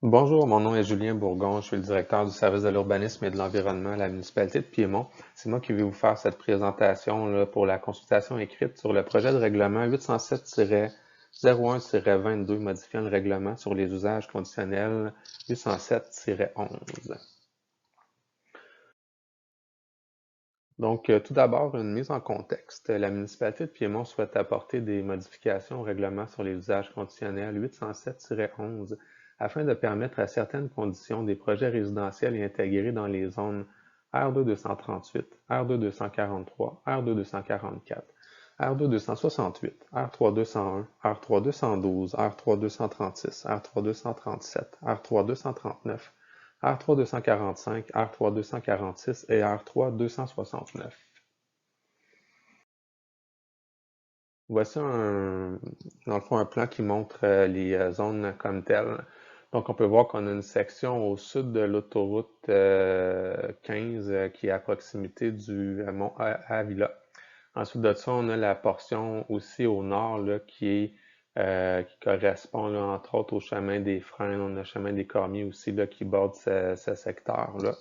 Bonjour, mon nom est Julien Bourgon, je suis le directeur du service de l'urbanisme et de l'environnement à la municipalité de Piémont. C'est moi qui vais vous faire cette présentation là, pour la consultation écrite sur le projet de règlement 807-01-22 modifiant le règlement sur les usages conditionnels 807-11. Donc, tout d'abord, une mise en contexte. La municipalité de Piémont souhaite apporter des modifications au règlement sur les usages conditionnels 807-11 afin de permettre à certaines conditions des projets résidentiels y intégrés dans les zones R2 238, R2 243, R2 244, R2 268, R3 201, R3 212, R3 236, R3 237, R3 239, R3 245, R3 246 et R3 269. Voici dans le fond, un plan qui montre les zones comme telles. Donc, on peut voir qu'on a une section au sud de l'autoroute 15 qui est à proximité du mont Avila. Ensuite de ça, on a la portion aussi au nord là, qui correspond là, entre autres au chemin des Frênes. On a le chemin des Cormiers aussi là, qui borde ce secteur-là.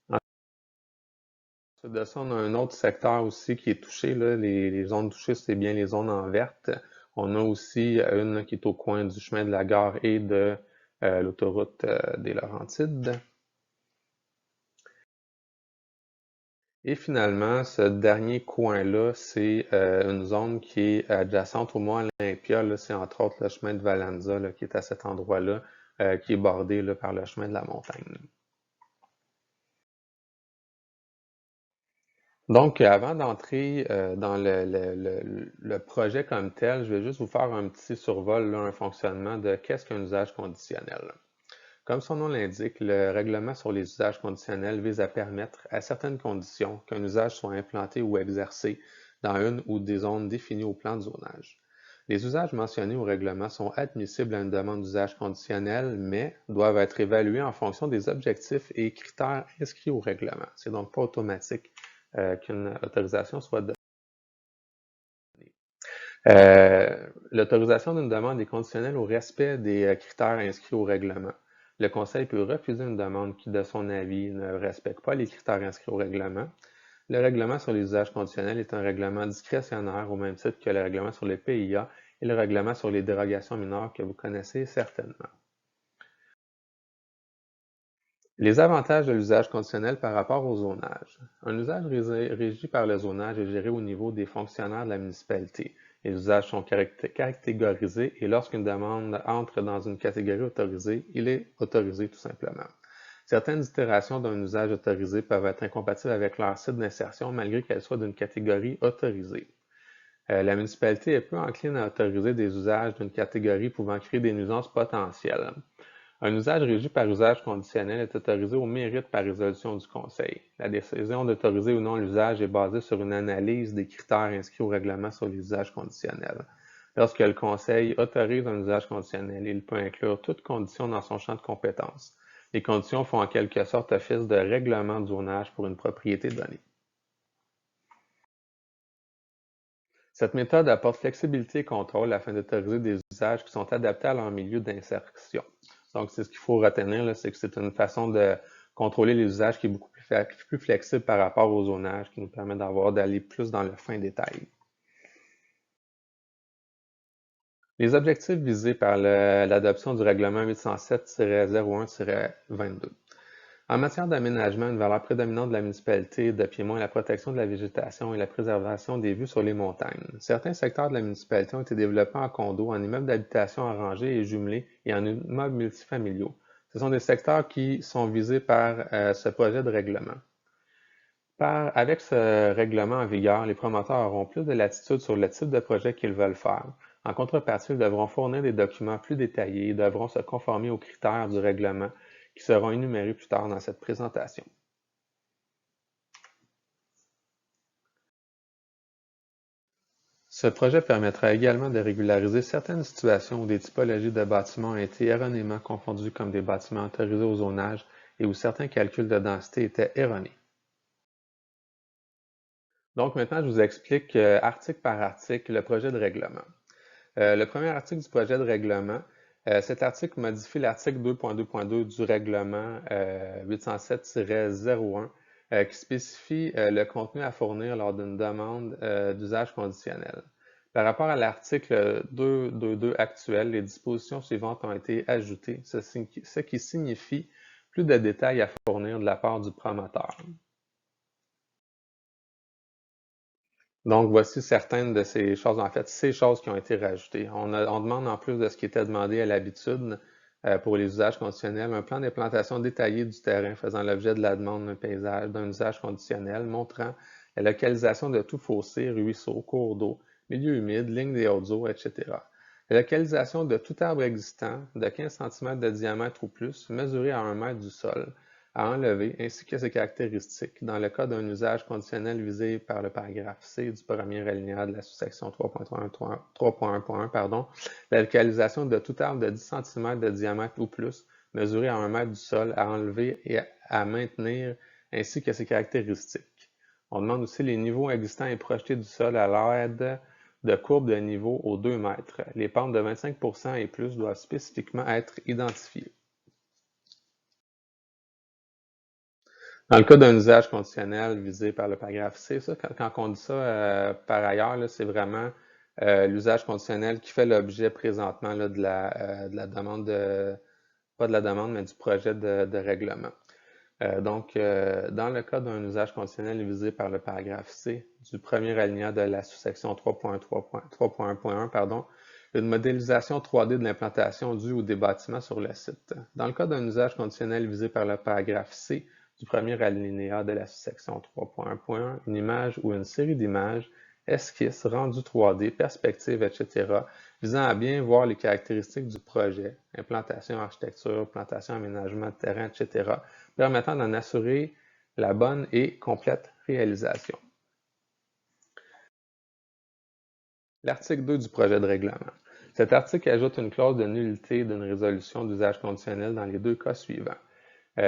Ensuite de ça, on a un autre secteur aussi qui est touché, là. Les zones touchées, c'est bien les zones en verte. On a aussi une là, qui est au coin du chemin de la gare et de l'autoroute des Laurentides. Et finalement, ce dernier coin-là, c'est une zone qui est adjacente au mont Olympia. Là, c'est entre autres le chemin de Valenza là, qui est à cet endroit-là, qui est bordé là, par le chemin de la montagne. Donc, avant d'entrer dans le projet comme tel, je vais juste vous faire un petit survol, là, un fonctionnement de qu'est-ce qu'un usage conditionnel. Comme son nom l'indique, le règlement sur les usages conditionnels vise à permettre, à certaines conditions, qu'un usage soit implanté ou exercé dans une ou des zones définies au plan de zonage. Les usages mentionnés au règlement sont admissibles à une demande d'usage conditionnel, mais doivent être évalués en fonction des objectifs et critères inscrits au règlement. C'est donc pas automatique qu'une autorisation soit donnée. L'autorisation d'une demande est conditionnelle au respect des critères inscrits au règlement. Le Conseil peut refuser une demande qui, de son avis, ne respecte pas les critères inscrits au règlement. Le règlement sur les usages conditionnels est un règlement discrétionnaire au même titre que le règlement sur les PIA et le règlement sur les dérogations mineures que vous connaissez certainement. Les avantages de l'usage conditionnel par rapport au zonage. Un usage régi par le zonage est géré au niveau des fonctionnaires de la municipalité. Les usages sont catégorisés et lorsqu'une demande entre dans une catégorie autorisée, il est autorisé tout simplement. Certaines itérations d'un usage autorisé peuvent être incompatibles avec leur site d'insertion malgré qu'elles soient d'une catégorie autorisée. La municipalité est peu encline à autoriser des usages d'une catégorie pouvant créer des nuisances potentielles. Un usage régi par usage conditionnel est autorisé au mérite par résolution du Conseil. La décision d'autoriser ou non l'usage est basée sur une analyse des critères inscrits au règlement sur les usages conditionnels. Lorsque le Conseil autorise un usage conditionnel, il peut inclure toute condition dans son champ de compétences. Les conditions font en quelque sorte office de règlement de zonage pour une propriété donnée. Cette méthode apporte flexibilité et contrôle afin d'autoriser des usages qui sont adaptés à leur milieu d'insertion. Donc, c'est ce qu'il faut retenir, c'est que c'est une façon de contrôler les usages qui est beaucoup plus flexible par rapport au zonage, qui nous permet d'aller plus dans le fin détail. Les objectifs visés par l'adoption du règlement 807-01-22. En matière d'aménagement, une valeur prédominante de la municipalité de Piémont est la protection de la végétation et la préservation des vues sur les montagnes. Certains secteurs de la municipalité ont été développés en condos, en immeubles d'habitation arrangés et jumelés et en immeubles multifamiliaux. Ce sont des secteurs qui sont visés par ce projet de règlement. Avec ce règlement en vigueur, les promoteurs auront plus de latitude sur le type de projet qu'ils veulent faire. En contrepartie, ils devront fournir des documents plus détaillés et devront se conformer aux critères du règlement qui seront énumérés plus tard dans cette présentation. Ce projet permettra également de régulariser certaines situations où des typologies de bâtiments ont été erronément confondus comme des bâtiments autorisés au zonage et où certains calculs de densité étaient erronés. Donc maintenant, je vous explique article par article le projet de règlement. Le premier article du projet de règlement Cet article modifie l'article 2.2.2 du règlement 807-01 qui spécifie le contenu à fournir lors d'une demande d'usage conditionnel. Par rapport à l'article 2.2.2 actuel, les dispositions suivantes ont été ajoutées, ce qui signifie plus de détails à fournir de la part du promoteur. Donc, voici certaines de ces choses, en fait, ces choses qui ont été rajoutées. On demande, en plus de ce qui était demandé à l'habitude pour les usages conditionnels, un plan d'implantation détaillé du terrain faisant l'objet de la demande d'un usage conditionnel, montrant la localisation de tout fossé, ruisseau, cours d'eau, milieu humide, ligne des hautes eaux, etc. La localisation de tout arbre existant de 15 cm de diamètre ou plus, mesuré à 1 mètre du sol, à enlever, ainsi que ses caractéristiques, dans le cas d'un usage conditionnel visé par le paragraphe C du premier alinéa de la sous-section 3.1.1, la localisation de tout arbre de 10 cm de diamètre ou plus, mesuré à 1 mètre du sol, à enlever et à maintenir, ainsi que ses caractéristiques. On demande aussi les niveaux existants et projetés du sol à l'aide de courbes de niveau aux 2 mètres. Les pentes de 25 % et plus doivent spécifiquement être identifiées. Dans le cas d'un usage conditionnel visé par le paragraphe C, ça, quand on dit ça par ailleurs, c'est vraiment l'usage conditionnel qui fait l'objet présentement là, de la demande, pas de la demande, mais du projet de règlement. Dans le cas d'un usage conditionnel visé par le paragraphe C du premier alinéa de la sous-section 3.1.1, une modélisation 3D de l'implantation du ou des bâtiments sur le site. Dans le cas d'un usage conditionnel visé par le paragraphe C du premier alinéa de la sous-section 3.1.1, une image ou une série d'images, esquisses, rendus 3D, perspectives, etc., visant à bien voir les caractéristiques du projet, implantation, architecture, plantation, aménagement de terrain, etc., permettant d'en assurer la bonne et complète réalisation. L'article 2 du projet de règlement. Cet article ajoute une clause de nullité d'une résolution d'usage conditionnel dans les deux cas suivants.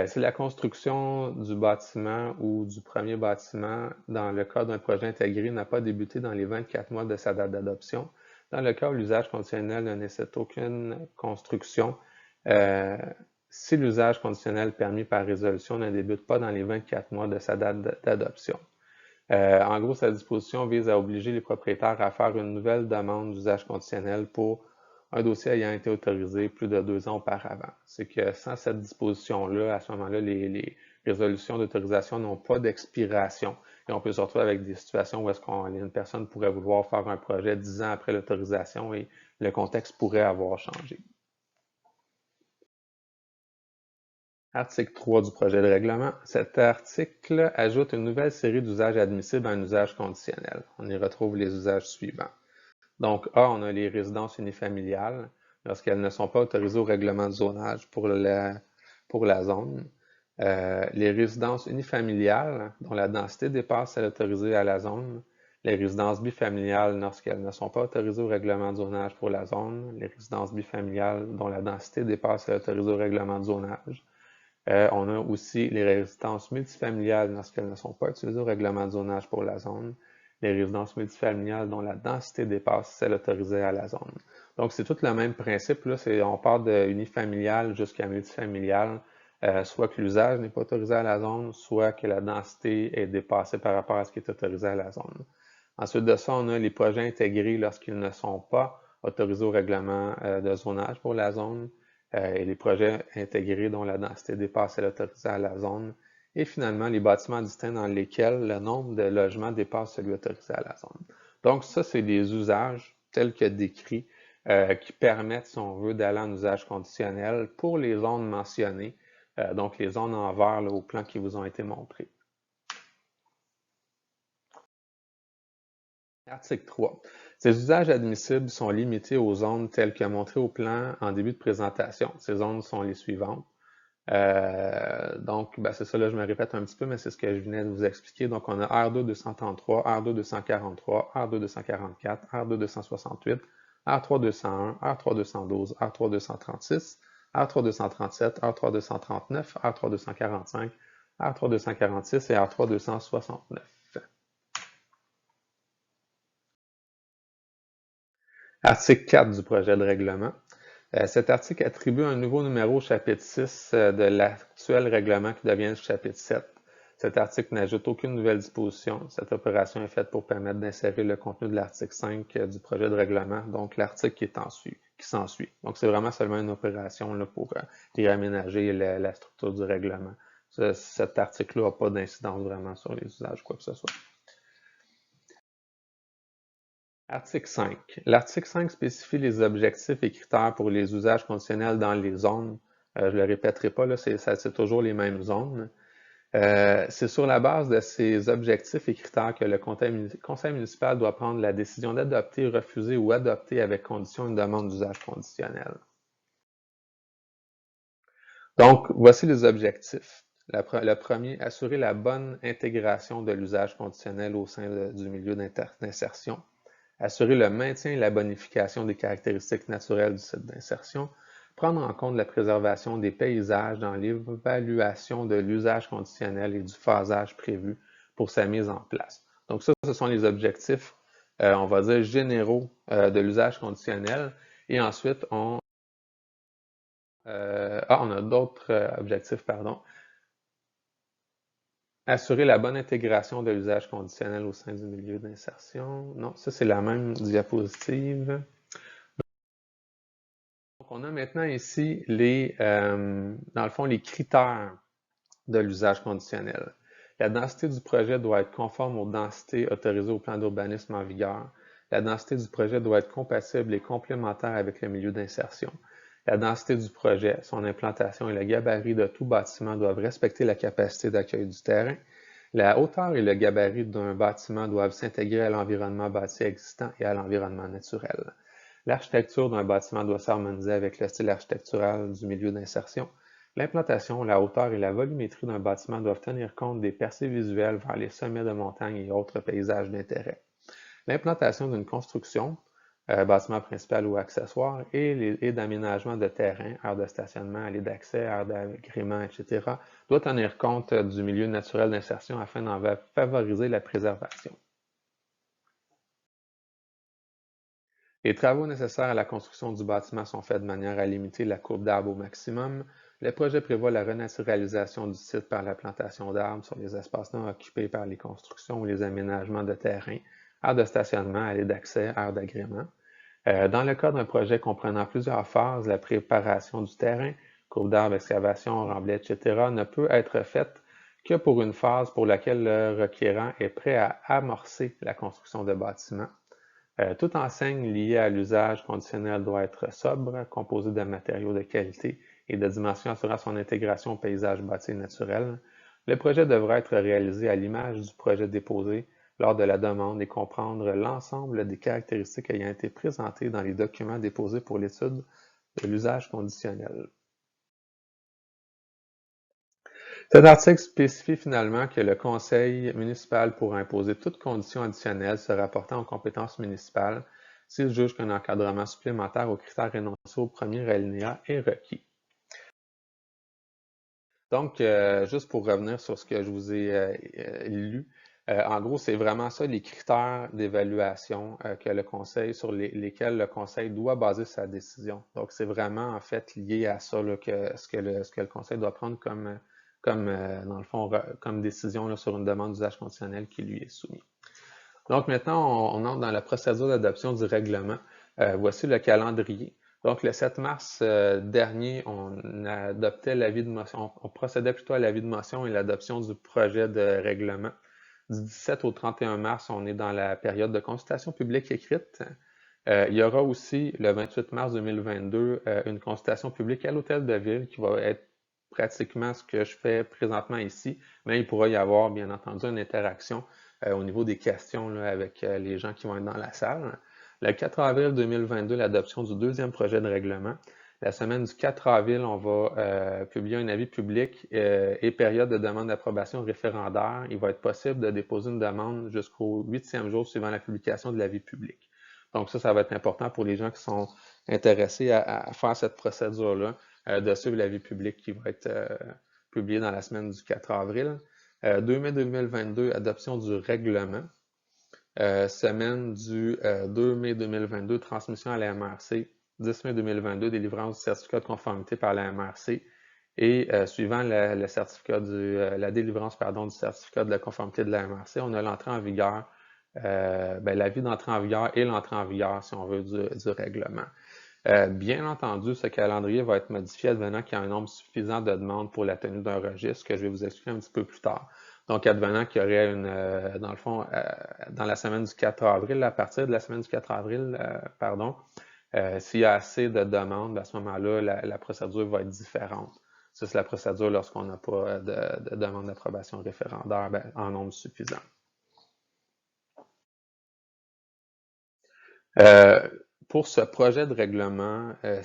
Si la construction du bâtiment ou du premier bâtiment dans le cas d'un projet intégré n'a pas débuté dans les 24 mois de sa date d'adoption, dans le cas où l'usage conditionnel ne nécessite aucune construction, si l'usage conditionnel permis par résolution ne débute pas dans les 24 mois de sa date d'adoption. En gros, cette disposition vise à obliger les propriétaires à faire une nouvelle demande d'usage conditionnel pour un dossier ayant été autorisé plus de 2 ans auparavant. C'est que sans cette disposition-là, à ce moment-là, les résolutions d'autorisation n'ont pas d'expiration et on peut se retrouver avec des situations où est-ce qu'une personne pourrait vouloir faire un projet 10 ans après l'autorisation et le contexte pourrait avoir changé. Article 3 du projet de règlement. Cet article ajoute une nouvelle série d'usages admissibles à un usage conditionnel. On y retrouve les usages suivants. Donc, A, on a les résidences unifamiliales, lorsqu'elles ne sont pas autorisées au règlement de zonage pour la zone. Les résidences unifamiliales, dont la densité dépasse celle autorisée à la zone. Les résidences bifamiliales, lorsqu'elles ne sont pas autorisées au règlement de zonage pour la zone. Les résidences bifamiliales, dont la densité dépasse celle autorisée au règlement de zonage. On a aussi les résidences multifamiliales lorsqu'elles ne sont pas utilisées au règlement de zonage pour la zone. Les résidences multifamiliales dont la densité dépasse celle autorisée à la zone. Donc, c'est tout le même principe. Là, on part de unifamilial jusqu'à multifamilial, soit que l'usage n'est pas autorisé à la zone, soit que la densité est dépassée par rapport à ce qui est autorisé à la zone. Ensuite de ça, on a les projets intégrés lorsqu'ils ne sont pas autorisés au règlement de zonage pour la zone et les projets intégrés dont la densité dépasse celle autorisée à la zone. Et finalement, les bâtiments distincts dans lesquels le nombre de logements dépasse celui autorisé à la zone. Donc, ça, c'est des usages tels que décrits qui permettent, si on veut, d'aller en usage conditionnel pour les zones mentionnées, donc les zones en vert là, au plan qui vous ont été montrés. Article 3. Ces usages admissibles sont limités aux zones telles que montrées au plan en début de présentation. Ces zones sont les suivantes. C'est ça, là, je me répète un petit peu, mais c'est ce que je venais de vous expliquer. Donc, on a R2 233, R2 243, R2 244, R2 268, R3 201, R3 212, R3 236, R3 237, R3 239, R3 245, R3 246 et R3 269. Article 4 du projet de règlement. Cet article attribue un nouveau numéro au chapitre 6 de l'actuel règlement qui devient le chapitre 7. Cet article n'ajoute aucune nouvelle disposition. Cette opération est faite pour permettre d'insérer le contenu de l'article 5 du projet de règlement, donc l'article qui s'ensuit. Donc, c'est vraiment seulement une opération là, pour réaménager la structure du règlement. Cet article-là n'a pas d'incidence vraiment sur les usages, quoi que ce soit. Article 5. L'article 5 spécifie les objectifs et critères pour les usages conditionnels dans les zones. Je ne le répéterai pas, là, c'est toujours les mêmes zones. C'est sur la base de ces objectifs et critères que le conseil municipal doit prendre la décision d'adopter, refuser ou adopter avec condition une demande d'usage conditionnel. Donc, voici les objectifs. Le premier, assurer la bonne intégration de l'usage conditionnel au sein du milieu d'insertion. Assurer le maintien et la bonification des caractéristiques naturelles du site d'insertion. Prendre en compte la préservation des paysages dans l'évaluation de l'usage conditionnel et du phasage prévu pour sa mise en place. Donc ça, ce sont les objectifs, on va dire, généraux de l'usage conditionnel. Et ensuite, on a d'autres objectifs, pardon. Assurer la bonne intégration de l'usage conditionnel au sein du milieu d'insertion. Non, ça c'est la même diapositive. Donc, on a maintenant ici dans le fond, les critères de l'usage conditionnel. La densité du projet doit être conforme aux densités autorisées au plan d'urbanisme en vigueur. La densité du projet doit être compatible et complémentaire avec le milieu d'insertion. La densité du projet, son implantation et le gabarit de tout bâtiment doivent respecter la capacité d'accueil du terrain. La hauteur et le gabarit d'un bâtiment doivent s'intégrer à l'environnement bâti existant et à l'environnement naturel. L'architecture d'un bâtiment doit s'harmoniser avec le style architectural du milieu d'insertion. L'implantation, la hauteur et la volumétrie d'un bâtiment doivent tenir compte des percées visuelles vers les sommets de montagnes et autres paysages d'intérêt. L'implantation d'une construction, bâtiment principal ou accessoire, et d'aménagement de terrain, aires de stationnement, allées d'accès, aires d'agrément, etc., doit tenir compte du milieu naturel d'insertion afin d'en favoriser la préservation. Les travaux nécessaires à la construction du bâtiment sont faits de manière à limiter la courbe d'arbres au maximum. Le projet prévoit la renaturalisation du site par la plantation d'arbres sur les espaces non occupés par les constructions ou les aménagements de terrain, aires de stationnement, allées d'accès, aires d'agrément. Dans le cas d'un projet comprenant plusieurs phases, la préparation du terrain, courbe d'arbres, excavation, remblai, etc., ne peut être faite que pour une phase pour laquelle le requérant est prêt à amorcer la construction de bâtiments. Toute enseigne liée à l'usage conditionnel doit être sobre, composée de matériaux de qualité et de dimensions assurant son intégration au paysage bâti naturel. Le projet devra être réalisé à l'image du projet déposé lors de la demande et comprendre l'ensemble des caractéristiques ayant été présentées dans les documents déposés pour l'étude de l'usage conditionnel. Cet article spécifie finalement que le conseil municipal pourra imposer toute condition additionnelle se rapportant aux compétences municipales s'il juge qu'un encadrement supplémentaire aux critères énoncés au premier alinéa est requis. Donc, juste pour revenir sur ce que je vous ai lu, en gros, c'est vraiment ça les critères d'évaluation que le conseil, sur lesquels le conseil doit baser sa décision. Donc, c'est vraiment en fait lié à ça là, ce que le conseil doit prendre comme dans le fond, comme décision là, sur une demande d'usage conditionnel qui lui est soumise. Donc maintenant, on entre dans la procédure d'adoption du règlement. Voici le calendrier. Donc le 7 mars dernier, on adoptait l'avis de motion, on procédait plutôt à l'avis de motion et l'adoption du projet de règlement. Du 17 au 31 mars, on est dans la période de consultation publique écrite. Il y aura aussi le 28 mars 2022 une consultation publique à l'hôtel de ville qui va être pratiquement ce que je fais présentement ici, mais il pourra y avoir bien entendu une interaction au niveau des questions là, avec les gens qui vont être dans la salle. Le 4 avril 2022, l'adoption du deuxième projet de règlement. La semaine du 4 avril, on va publier un avis public et période de demande d'approbation référendaire. Il va être possible de déposer une demande jusqu'au 8e jour suivant la publication de l'avis public. Donc ça va être important pour les gens qui sont intéressés à faire cette procédure-là, de suivre l'avis public qui va être publié dans la semaine du 4 avril. 2 mai 2022, adoption du règlement. Semaine du 2 mai 2022, transmission à la MRC 10 mai 2022, délivrance du certificat de conformité par la MRC. Et suivant la délivrance du certificat de la conformité de la MRC, on a l'entrée en vigueur, l'avis d'entrée en vigueur et l'entrée en vigueur, si on veut, du règlement. Bien entendu, ce calendrier va être modifié advenant qu'il y a un nombre suffisant de demandes pour la tenue d'un registre, que je vais vous expliquer un petit peu plus tard. Donc, advenant qu'il y aurait dans le fond, dans la semaine du 4 avril, à partir de la semaine du 4 avril, s'il y a assez de demandes, à ce moment-là, la procédure va être différente. Ça, c'est la procédure lorsqu'on n'a pas de demande d'approbation référendaire en nombre suffisant. Pour ce projet de règlement, dans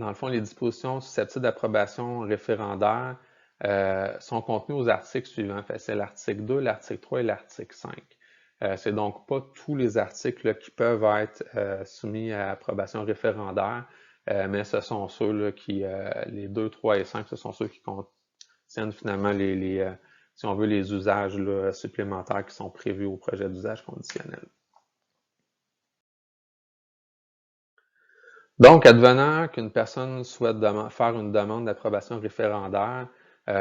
le fond, les dispositions susceptibles d'approbation référendaire sont contenues aux articles suivants. C'est l'article 2, l'article 3 et l'article 5. C'est donc pas tous les articles là, qui peuvent être soumis à approbation référendaire, mais ce sont ceux là, les 2, 3 et 5, ce sont ceux qui contiennent finalement si on veut, les usages là, supplémentaires qui sont prévus au projet d'usage conditionnel. Donc, advenant qu'une personne souhaite faire une demande d'approbation référendaire,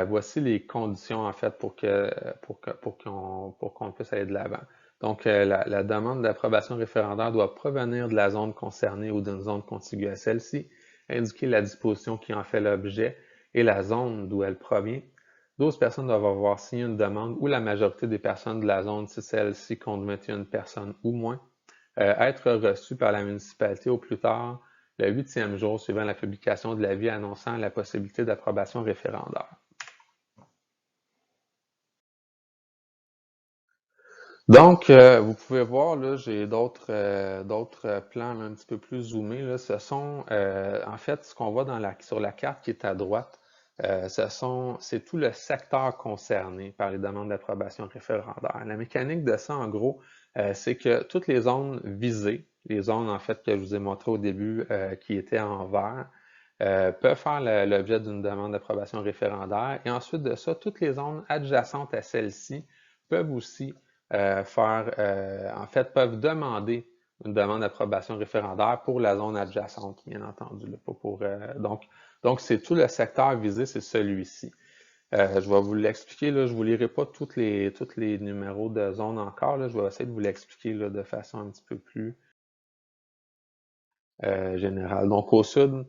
voici les conditions en fait pour qu'on puisse aller de l'avant. Donc, la demande d'approbation référendaire doit provenir de la zone concernée ou d'une zone contiguë à celle-ci, indiquer la disposition qui en fait l'objet et la zone d'où elle provient. 12 personnes doivent avoir signé une demande ou la majorité des personnes de la zone si celle-ci compte 21 personnes ou moins. Être reçue par la municipalité au plus tard le 8e jour suivant la publication de l'avis annonçant la possibilité d'approbation référendaire. Donc, vous pouvez voir, là, j'ai d'autres plans là, un petit peu plus zoomés. Là. Ce sont, en fait, ce qu'on voit sur la carte qui est à droite, c'est tout le secteur concerné par les demandes d'approbation référendaire. La mécanique de ça, en gros, c'est que toutes les zones visées, les zones, en fait, que je vous ai montrées au début, qui étaient en vert, peuvent faire l'objet d'une demande d'approbation référendaire. Et ensuite de ça, toutes les zones adjacentes à celle-ci peuvent aussi peuvent demander une demande d'approbation référendaire pour la zone adjacente, bien entendu. Là, donc, c'est tout le secteur visé, c'est celui-ci. Je vais vous l'expliquer, là, je ne vous lirai pas tous les numéros de zone encore, là, je vais essayer de vous l'expliquer de façon un petit peu plus générale. Donc, au sud,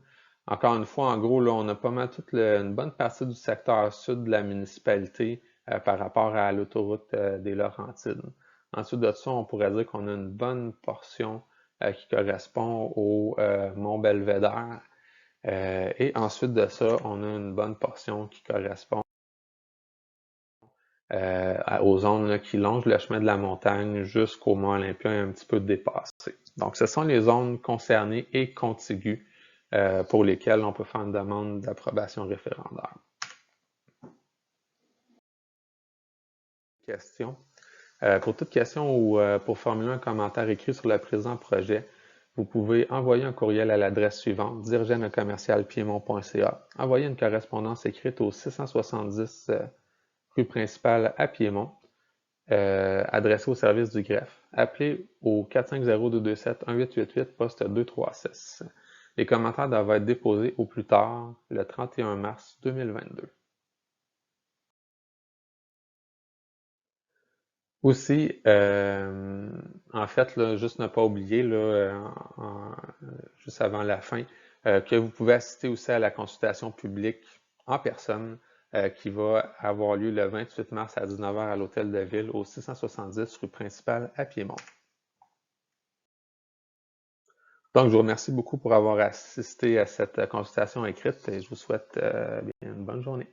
encore une fois, en gros, là, on a pas mal une bonne partie du secteur sud de la municipalité par rapport à l'autoroute des Laurentides. Ensuite de ça, on pourrait dire qu'on a une bonne portion qui correspond au Mont-Belvédère. Et ensuite de ça, on a une bonne portion qui correspond aux zones là, qui longent le chemin de la montagne jusqu'au Mont Olympia et un petit peu dépassé. Donc, ce sont les zones concernées et contiguës pour lesquelles on peut faire une demande d'approbation référendaire. Question. Pour toute question ou pour formuler un commentaire écrit sur le présent projet, vous pouvez envoyer un courriel à l'adresse suivante, dirigène@piémont.ca. Envoyer une correspondance écrite au 670 rue principale à Piémont, adressée au service du greffe. Appelez au 450-227-1888, poste 236. Les commentaires doivent être déposés au plus tard le 31 mars 2022. Aussi, en fait, là, juste ne pas oublier, là, juste avant la fin, que vous pouvez assister aussi à la consultation publique en personne qui va avoir lieu le 28 mars à 19h à l'Hôtel de Ville au 670 rue principale à Piémont. Donc, je vous remercie beaucoup pour avoir assisté à cette consultation écrite et je vous souhaite une bonne journée.